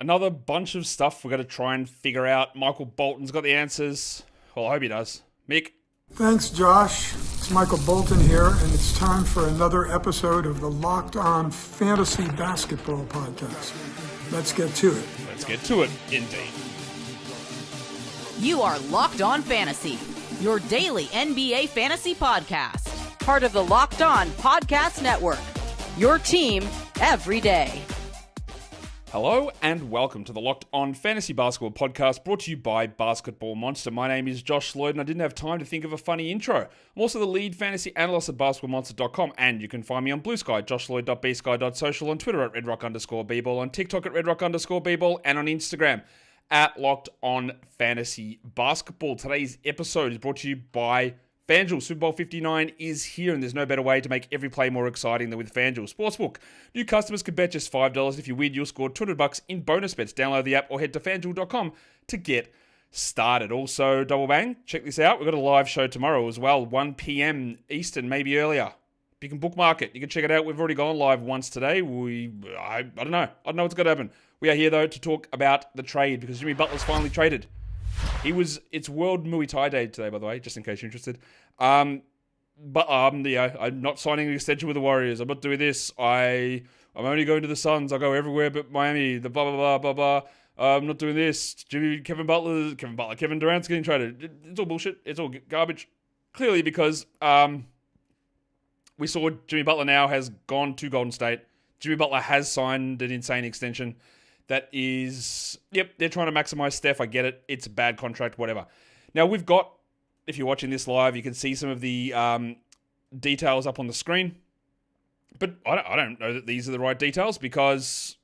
Another bunch of stuff we're going to try and figure out. Michael Bolton's got the answers. Well, I hope he does. Mick? Thanks, Josh. It's Michael Bolton here, and it's time for another episode of the Locked On Fantasy Basketball Podcast. Let's get to it. Let's get to it, indeed. You are Locked On Fantasy, your daily NBA fantasy podcast. Part of the Locked On Podcast Network, your team every day. Hello and welcome to the Locked On Fantasy Basketball Podcast, brought to you by Basketball Monster. My name is Josh Lloyd and I didn't have time to think of a funny intro. I'm also the lead fantasy analyst at basketballmonster.com, and you can find me on Blue Sky, joshloyd.bsky.social, on Twitter at redrock_bball, on TikTok at redrock_bball, and on Instagram at Locked On Fantasy Basketball. Today's episode is brought to you by FanDuel. Super Bowl 59 is here, and there's no better way to make every play more exciting than with FanDuel Sportsbook. New customers can bet just $5. If you win, you'll score $200 in bonus bets. Download the app or head to FanDuel.com to get started. Also, double bang, check this out. We've got a live show tomorrow as well, 1 p.m. Eastern, maybe earlier. You can bookmark it. You can check it out. We've already gone live once today. I don't know. I don't know what's going to happen. We are here, though, to talk about the trade because Jimmy Butler's finally traded. It's World Muay Thai Day today, by the way, just in case you're interested. I'm not signing an extension with the Warriors. I'm not doing this. I'm only going to the Suns. I'll go everywhere but Miami. The blah, blah, blah, blah, blah. I'm not doing this. Kevin Durant's getting traded. It's all bullshit. It's all garbage. Clearly because we saw Jimmy Butler now has gone to Golden State. Jimmy Butler has signed an insane extension. That is, they're trying to maximize Steph. I get it. It's a bad contract, whatever. Now, we've got, if you're watching this live, you can see some of the details up on the screen. But I don't know that these are the right details because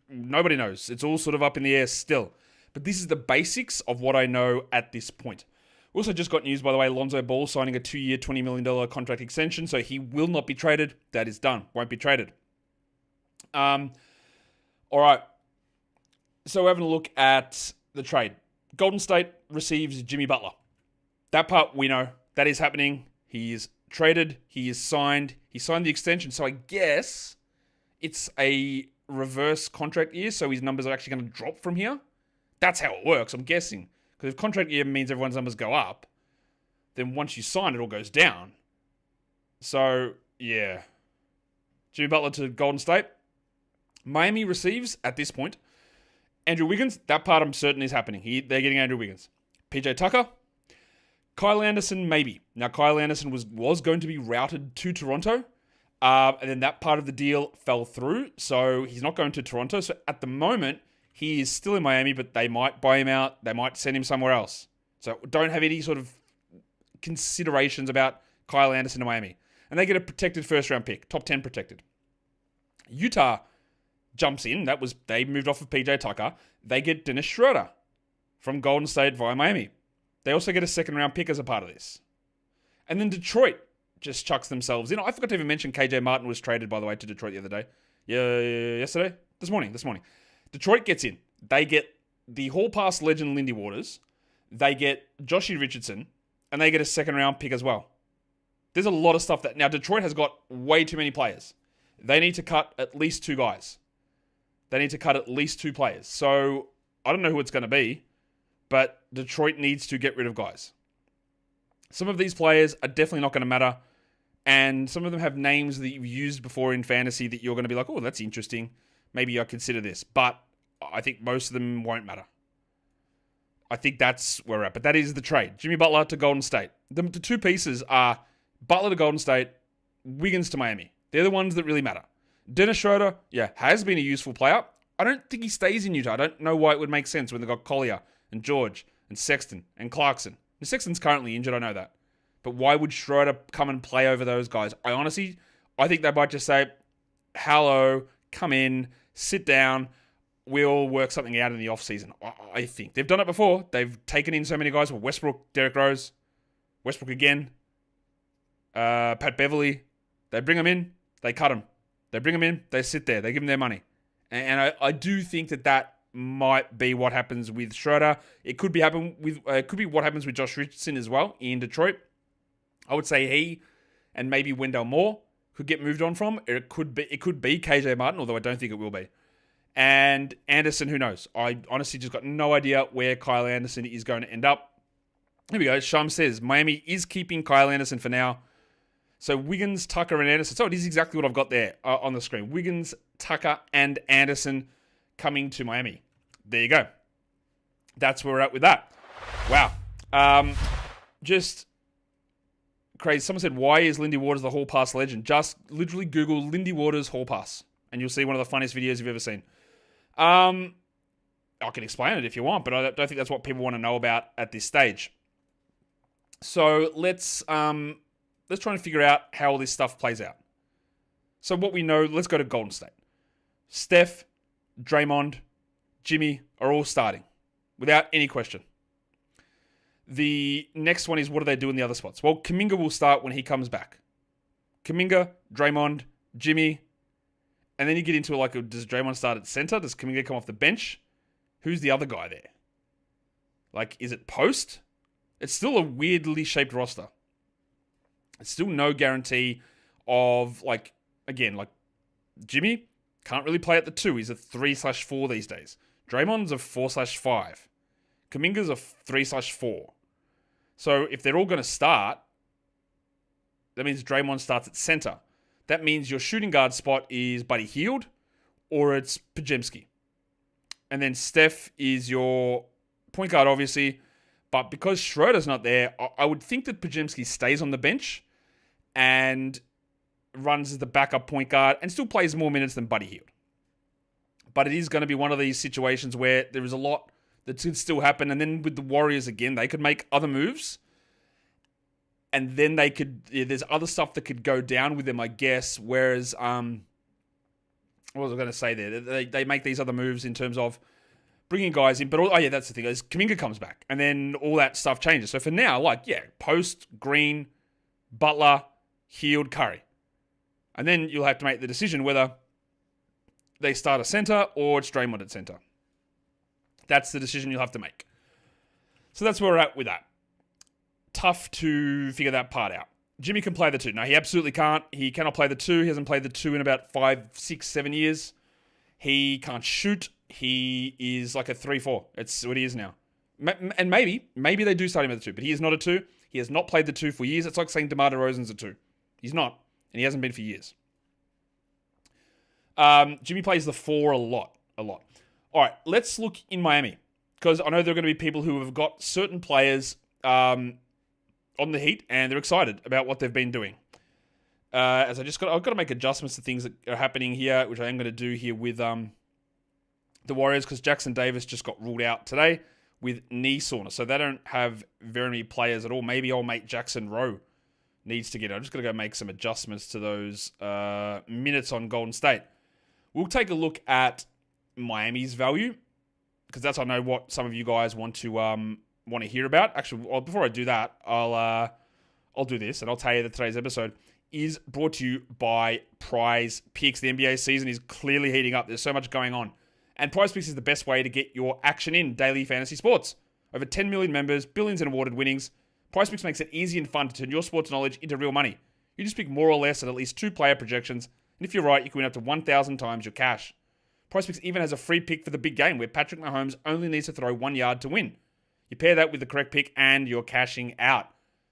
nobody knows. It's all sort of up in the air still. But this is the basics of what I know at this point. We also just got news, by the way, Lonzo Ball signing a 2-year, $20 million contract extension. So he will not be traded. That is done. Won't be traded. All right, so we're having a look at the trade. Golden State receives Jimmy Butler. That part we know. That is happening. He is traded. He is signed. He signed the extension. So I guess it's a reverse contract year, so his numbers are actually going to drop from here. That's how it works, I'm guessing. Because if contract year means everyone's numbers go up, then once you sign, it all goes down. So, yeah. Jimmy Butler to Golden State. Miami receives, at this point, Andrew Wiggins. That part I'm certain is happening. They're getting Andrew Wiggins. PJ Tucker. Kyle Anderson, maybe. Now, Kyle Anderson was going to be routed to Toronto, and then that part of the deal fell through, so he's not going to Toronto. So at the moment, he is still in Miami, but they might buy him out. They might send him somewhere else. So don't have any sort of considerations about Kyle Anderson to Miami. And they get a protected first-round pick, top 10 protected. Utah jumps in. They moved off of PJ Tucker. They get Dennis Schroder from Golden State via Miami. They also get a second-round pick as a part of this. And then Detroit just chucks themselves in. I forgot to even mention KJ Martin was traded, by the way, to Detroit the other day. Yesterday? This morning. Detroit gets in. They get the Hall Pass legend Lindy Waters. They get Joshie Richardson. And they get a second-round pick as well. There's a lot of stuff that... Now, Detroit has got way too many players. They need to cut at least 2 guys. They need to cut at least 2 players. So, I don't know who it's going to be, but Detroit needs to get rid of guys. Some of these players are definitely not going to matter, and some of them have names that you've used before in fantasy that you're going to be like, oh, that's interesting. Maybe I consider this. But I think most of them won't matter. I think that's where we're at. But that is the trade. Jimmy Butler to Golden State. The 2 pieces are Butler to Golden State, Wiggins to Miami. They're the ones that really matter. Dennis Schroder, has been a useful player. I don't think he stays in Utah. I don't know why it would make sense when they've got Collier and George and Sexton and Clarkson. And Sexton's currently injured, I know that. But why would Schroder come and play over those guys? I think they might just say, hello, come in, sit down, we'll work something out in the offseason. I think. They've done it before. They've taken in so many guys. Westbrook, Derrick Rose, Westbrook again, Pat Beverly. They bring them in, they cut them. They bring them in, they sit there, they give them their money. And I do think that might be what happens with Schroder. It could be what happens with Josh Richardson as well in Detroit. I would say he and maybe Wendell Moore could get moved on from. It could be KJ Martin, although I don't think it will be. And Anderson, who knows? I honestly just got no idea where Kyle Anderson is going to end up. Here we go. Shum says Miami is keeping Kyle Anderson for now. So Wiggins, Tucker, and Anderson. So it is exactly what I've got there on the screen. Wiggins, Tucker, and Anderson coming to Miami. There you go. That's where we're at with that. Wow. Just crazy. Someone said, why is Lindy Waters the Hall Pass legend? Just literally Google Lindy Waters Hall Pass, and you'll see one of the funniest videos you've ever seen. I can explain it if you want, but I don't think that's what people want to know about at this stage. So let's try and figure out how all this stuff plays out. So what we know, let's go to Golden State. Steph, Draymond, Jimmy are all starting without any question. The next one is, what do they do in the other spots? Well, Kuminga will start when he comes back. Kuminga, Draymond, Jimmy, and then you get into does Draymond start at center? Does Kuminga come off the bench? Who's the other guy there? Is it Post? It's still a weirdly shaped roster. It's still no guarantee of, Jimmy can't really play at the 2. He's a 3/4 these days. Draymond's a 4/5. Kuminga's a 3/4. So if they're all going to start, that means Draymond starts at center. That means your shooting guard spot is Buddy Hield or it's Podziemski. And then Steph is your point guard, obviously. But because Schroeder's not there, I would think that Podziemski stays on the bench and runs as the backup point guard and still plays more minutes than Buddy Hield. But it is going to be one of these situations where there is a lot that could still happen. And then with the Warriors again, they could make other moves. And then they could, there's other stuff that could go down with them, I guess. Whereas, what was I going to say there? They make these other moves in terms of bringing guys in. But, that's the thing. Is Kuminga comes back. And then all that stuff changes. So for now, Post, Green, Butler, Hield, Curry. And then you'll have to make the decision whether they start a center or it's Draymond at center. That's the decision you'll have to make. So that's where we're at with that. Tough to figure that part out. Jimmy can play the 2. No, he absolutely can't. He cannot play the 2. He hasn't played the 2 in about 5, 6, 7 years. He can't shoot. He is like a 3/4. It's what he is now. And maybe they do start him at the 2, but he is not a 2. He has not played the 2 for years. It's like saying DeMar DeRozan's a 2. He's not, and he hasn't been for years. Jimmy plays the 4 a lot. All right, let's look in Miami, because I know there are going to be people who have got certain players on the Heat, and they're excited about what they've been doing. I've got to make adjustments to things that are happening here, which I am going to do here with the Warriors, because Jackson Davis just got ruled out today with knee soreness, so they don't have very many players at all. Maybe old mate Jackson Rowe needs to get it. I'm just going to go make some adjustments to those minutes on Golden State. We'll take a look at Miami's value, because that's, I know, what some of you guys want to hear about. Actually, before I do that, I'll do this, and I'll tell you that today's episode is brought to you by Prize Picks. The NBA season is clearly heating up. There's so much going on, and Prize Picks is the best way to get your action in daily fantasy sports. Over 10 million members, billions in awarded winnings. Prize Picks makes it easy and fun to turn your sports knowledge into real money. You just pick more or less at least 2 player projections, and if you're right, you can win up to 1,000 times your cash. PrizePicks even has a free pick for the big game, where Patrick Mahomes only needs to throw 1 yard to win. You pair that with the correct pick and you're cashing out.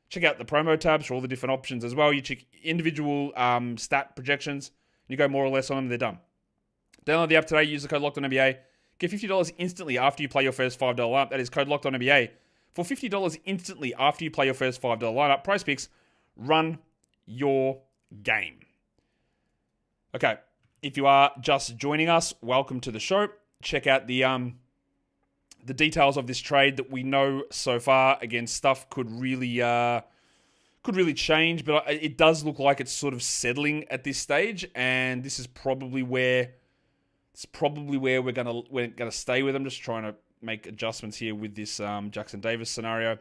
Check out the promo tabs for all the different options as well. You check individual stat projections. You go more or less on them, they're done. Download the app today, use the code LOCKEDONNBA. Get $50 instantly after you play your first $5 lineup. That is code LOCKEDONNBA. For $50 instantly after you play your first $5 lineup, PrizePicks, run your game. Okay. If you are just joining us, welcome to the show. Check out the details of this trade that we know so far. Again, stuff could really change, but it does look like it's sort of settling at this stage, and this is probably where we're gonna stay with. I'm just trying to make adjustments here with this Jackson Davis scenario.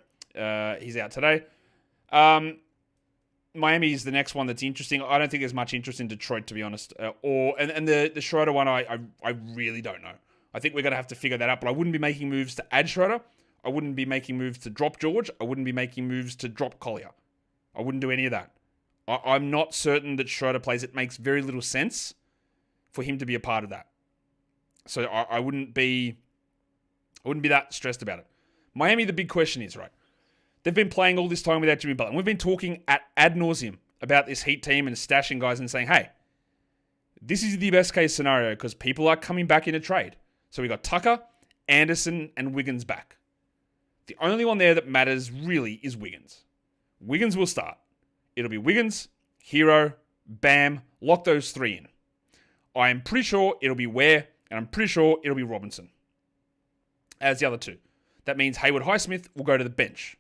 He's out today. Miami is the next one that's interesting. I don't think there's much interest in Detroit, to be honest. And the Schroder one, I really don't know. I think we're going to have to figure that out, but I wouldn't be making moves to add Schroder. I wouldn't be making moves to drop George. I wouldn't be making moves to drop Collier. I wouldn't do any of that. I'm not certain that Schroder plays. It makes very little sense for him to be a part of that. So I wouldn't be that stressed about it. Miami, the big question is, right, they've been playing all this time without Jimmy Butler. And we've been talking ad nauseum about this Heat team and stashing guys and saying, hey, this is the best case scenario because people are coming back in a trade. So we got Tucker, Anderson, and Wiggins back. The only one there that matters really is Wiggins. Wiggins will start. It'll be Wiggins, Hero, Bam, lock those 3 in. I am pretty sure it'll be Ware, and I'm pretty sure it'll be Robinson as the other 2. That means Hayward Highsmith will go to the bench.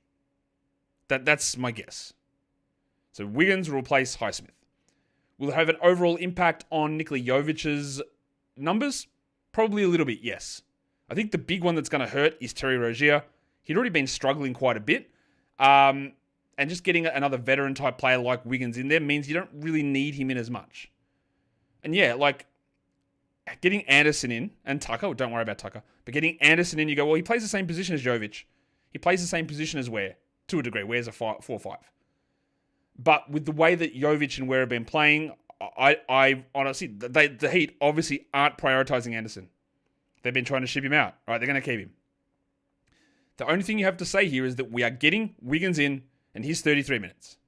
That's my guess. So Wiggins will replace Highsmith. Will it have an overall impact on Nikola Jovic's numbers? Probably a little bit, yes. I think the big one that's going to hurt is Terry Rozier. He'd already been struggling quite a bit. And just getting another veteran-type player like Wiggins in there means you don't really need him in as much. And yeah, like, getting Anderson in, and Tucker, don't worry about Tucker, but getting Anderson in, you go, well, he plays the same position as Jovic. He plays the same position as Ware, to a degree. Ware's a 4-5. But with the way that Jovic and Ware have been playing, I honestly, the Heat obviously aren't prioritizing Anderson. They've been trying to ship him out. All right, they're going to keep him. The only thing you have to say here is that we are getting Wiggins in, and he's 33 minutes.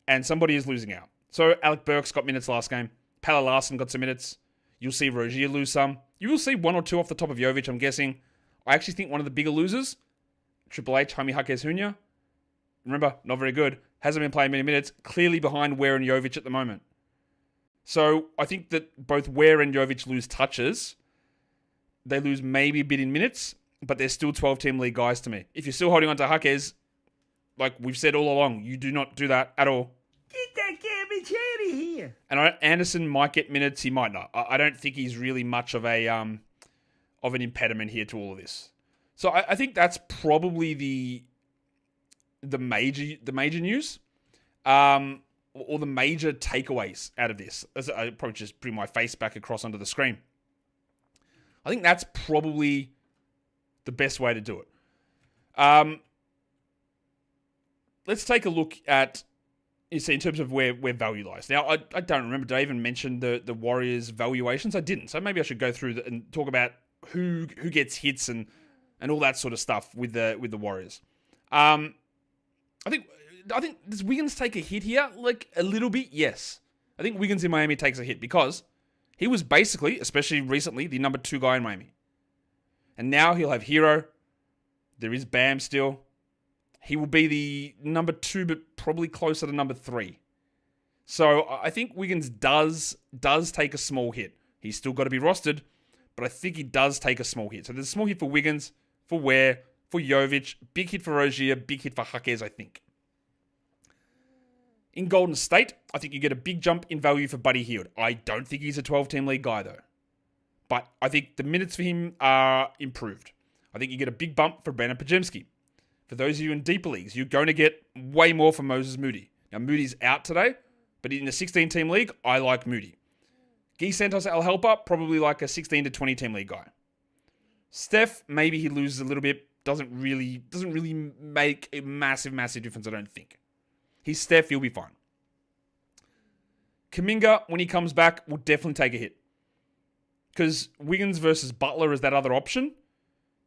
And somebody is losing out. So Alec Burks got minutes last game. Pala Larson got some minutes. You'll see Rozier lose some. You will see 1 or 2 off the top of Jovic, I'm guessing. I actually think one of the bigger losers, Triple H, Jaime Jaquez Jr., remember, not very good, hasn't been playing many minutes, clearly behind Ware and Jovic at the moment. So I think that both Ware and Jovic lose touches. They lose maybe a bit in minutes, but they're still 12-team league guys to me. If you're still holding on to Jaquez, like we've said all along, you do not do that at all. Get that garbage out of here. And Anderson might get minutes, he might not. I don't think he's really much of an impediment here to all of this. So I think that's probably the major news, or the major takeaways out of this. I probably just bring my face back across onto the screen. I think that's probably the best way to do it. Let's take a look at, you see, in terms of where value lies. Now, I don't remember, did I even mention the Warriors' valuations? I didn't, so maybe I should go through and talk about who gets hits and all that sort of stuff with the Warriors. I think does Wiggins take a hit here? Like, a little bit, yes. I think Wiggins in Miami takes a hit because he was basically, especially recently, the number 2 guy in Miami. And now he'll have Hero. There is Bam still. He will be the number 2, but probably closer to number 3. So I think Wiggins does take a small hit. He's still got to be rostered, but I think he does take a small hit. So there's a small hit for Wiggins, for Ware, for Jovic, big hit for Rozier, big hit for Jaquez, I think. In Golden State, I think you get a big jump in value for Buddy Hield. I don't think he's a 12-team league guy, though. But I think the minutes for him are improved. I think you get a big bump for Brandin Podziemski. For those of you in deeper leagues, you're going to get way more from Moses Moody. Now, Moody's out today, but in a 16-team league, I like Moody. Guy Santos Al Helper, probably like a 16 to 20-team league guy. Steph, maybe he loses a little bit. Doesn't really make a massive difference, I don't think. He's Steph, he'll be fine. Kuminga, when he comes back, will definitely take a hit. Because Wiggins versus Butler is that other option.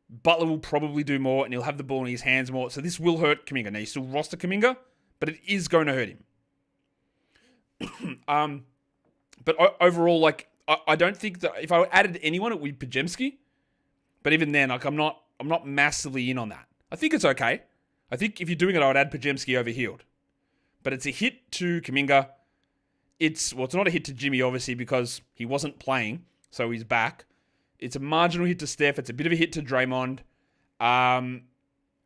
Butler will probably do more, and he'll have the ball in his hands more. So this will hurt Kuminga. Now, you still roster Kuminga, but it is going to hurt him. But overall, like, I don't think that if I added anyone, it would be Podziemski. But even then, like, I'm not massively in on that. I think it's okay. I think if you're doing it, I would add Podziemski over Hield. But it's a hit to Kuminga. It's not a hit to Jimmy, obviously, because he wasn't playing, so he's back. It's a marginal hit to Steph. It's a bit of a hit to Draymond. And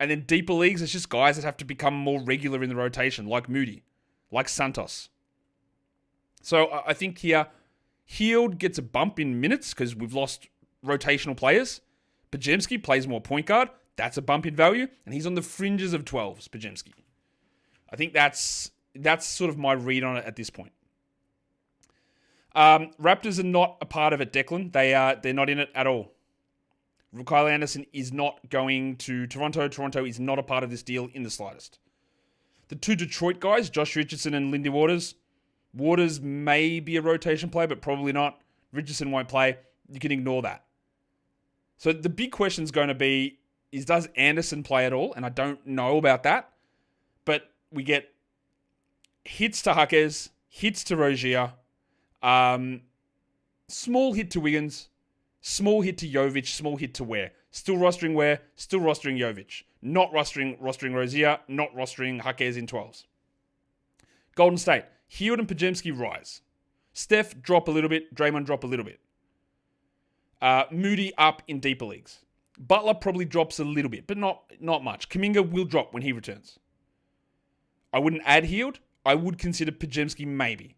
then deeper leagues, it's just guys that have to become more regular in the rotation, like Moody, like Santos. So I think here, Hield gets a bump in minutes because we've lost rotational players. Podziemski plays more point guard. That's a bump in value. And he's on the fringes of 12s, Podziemski. I think that's sort of my read on it at this point. Raptors are not a part of it, Declan. They're not in it at all. Kyle Anderson is not going to Toronto. Toronto is not a part of this deal in the slightest. The 2 Detroit guys, Josh Richardson and Lindy Waters. Waters may be a rotation player, but probably not. Richardson won't play. You can ignore that. So the big question is going to be, does Anderson play at all? And I don't know about that. But we get hits to Jaquez, hits to Rozier, small hit to Wiggins, small hit to Jovic, small hit to Ware. Still rostering Ware, still rostering Jovic. Not rostering Rozier, not rostering Jaquez in 12s. Golden State, Hield and Podziemski rise. Steph drop a little bit, Draymond drop a little bit. Moody up in deeper leagues. Butler probably drops a little bit, but not much. Kuminga will drop when he returns. I wouldn't add Hield. I would consider Podziemski maybe.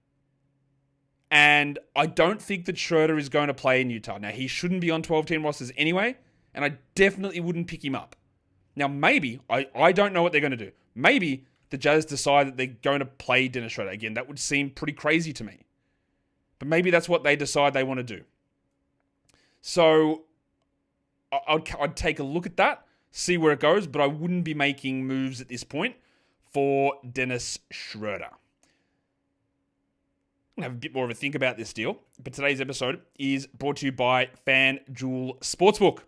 And I don't think that Schroder is going to play in Utah. Now, he shouldn't be on 12-team rosters anyway, and I definitely wouldn't pick him up. Now, maybe, I don't know what they're going to do. Maybe the Jazz decide that they're going to play Dennis Schroder. Again, that would seem pretty crazy to me. But maybe that's what they decide they want to do. So, I'd take a look at that, see where it goes, but I wouldn't be making moves at this point for Dennis Schroder. I'm going to have a bit more of a think about this deal, but today's episode is brought to you by FanDuel Sportsbook.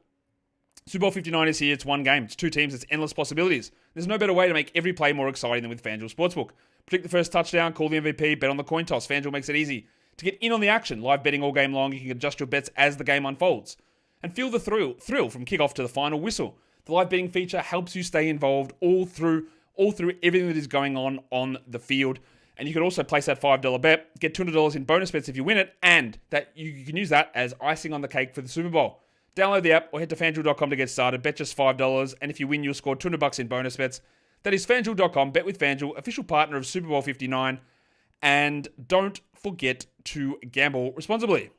Super Bowl 59 is here. It's one game. It's two teams. It's endless possibilities. There's no better way to make every play more exciting than with FanDuel Sportsbook. Predict the first touchdown, call the MVP, bet on the coin toss. FanDuel makes it easy to get in on the action. Live betting all game long. You can adjust your bets as the game unfolds. And feel the thrill from kickoff to the final whistle. The live betting feature helps you stay involved all through everything that is going on the field. And you can also place that $5 bet, get $200 in bonus bets if you win it, and that you can use that as icing on the cake for the Super Bowl. Download the app or head to FanDuel.com to get started. Bet just $5, and if you win, you'll score $200 in bonus bets. That is FanDuel.com. Bet with FanDuel, official partner of Super Bowl 59. And don't forget to gamble responsibly.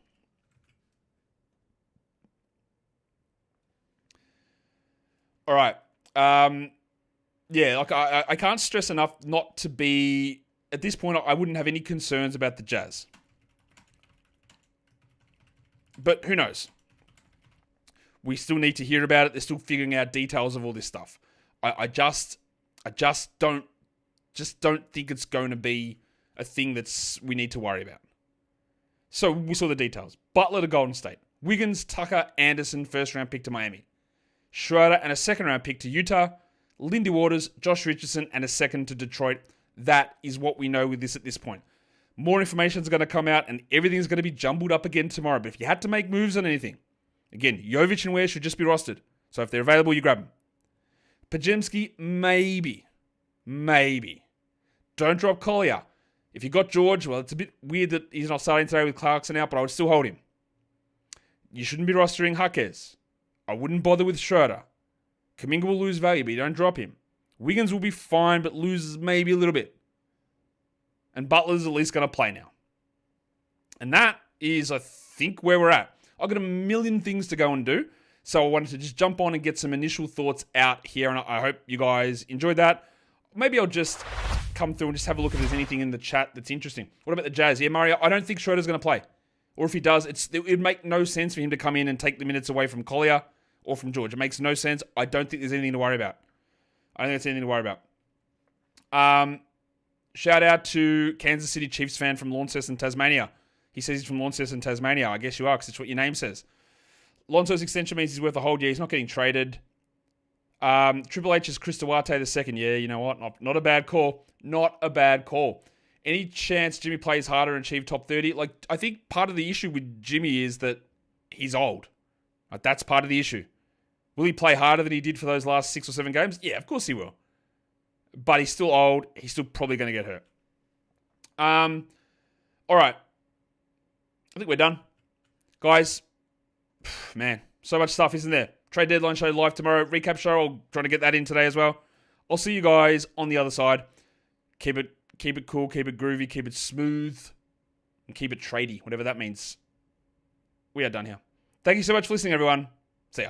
All right. I can't stress enough not to be... At this point, I wouldn't have any concerns about the Jazz. But who knows? We still need to hear about it. They're still figuring out details of all this stuff. I just don't think it's going to be a thing we need to worry about. So we saw the details. Butler to Golden State. Wiggins, Tucker, Anderson, first round pick to Miami. Schroder and a second round pick to Utah. Lindy Waters, Josh Richardson, and a second to Detroit. That is what we know with this at this point. More information is going to come out and everything's going to be jumbled up again tomorrow. But if you had to make moves on anything, again, Jovic and Ware should just be rostered. So if they're available, you grab them. Podziemski, maybe. Don't drop Collier. If you got George, well, it's a bit weird that he's not starting today with Clarkson out, but I would still hold him. You shouldn't be rostering Jaquez. I wouldn't bother with Schroder. Kuminga will lose value, but you don't drop him. Wiggins will be fine, but loses maybe a little bit. And Butler's at least going to play now. And that is, I think, where we're at. I've got a million things to go and do. So I wanted to just jump on and get some initial thoughts out here. And I hope you guys enjoyed that. Maybe I'll just come through and just have a look if there's anything in the chat that's interesting. What about the Jazz? Yeah, Mario, I don't think Schroeder's going to play. Or if he does, it would make no sense for him to come in and take the minutes away from Collier or from George. It makes no sense. I don't think there's anything to worry about. Shout out to Kansas City Chiefs fan from Launceston, Tasmania. He says he's from Launceston, Tasmania. I guess you are, because it's what your name says. Lonzo's extension means he's worth a whole year. He's not getting traded. Triple H is Chris Duarte the second. Yeah, you know what? Not a bad call. Not a bad call. Any chance Jimmy plays harder and achieve top 30? I think part of the issue with Jimmy is that he's old. That's part of the issue. Will he play harder than he did for those last 6 or 7 games? Yeah, of course he will. But he's still old. He's still probably going to get hurt. All right. I think we're done. Guys, man, so much stuff, isn't there? Trade deadline show live tomorrow. Recap show, I'll try to get that in today as well. I'll see you guys on the other side. Keep it cool, keep it groovy, keep it smooth, and keep it tradey, whatever that means. We are done here. Thank you so much for listening, everyone. See ya.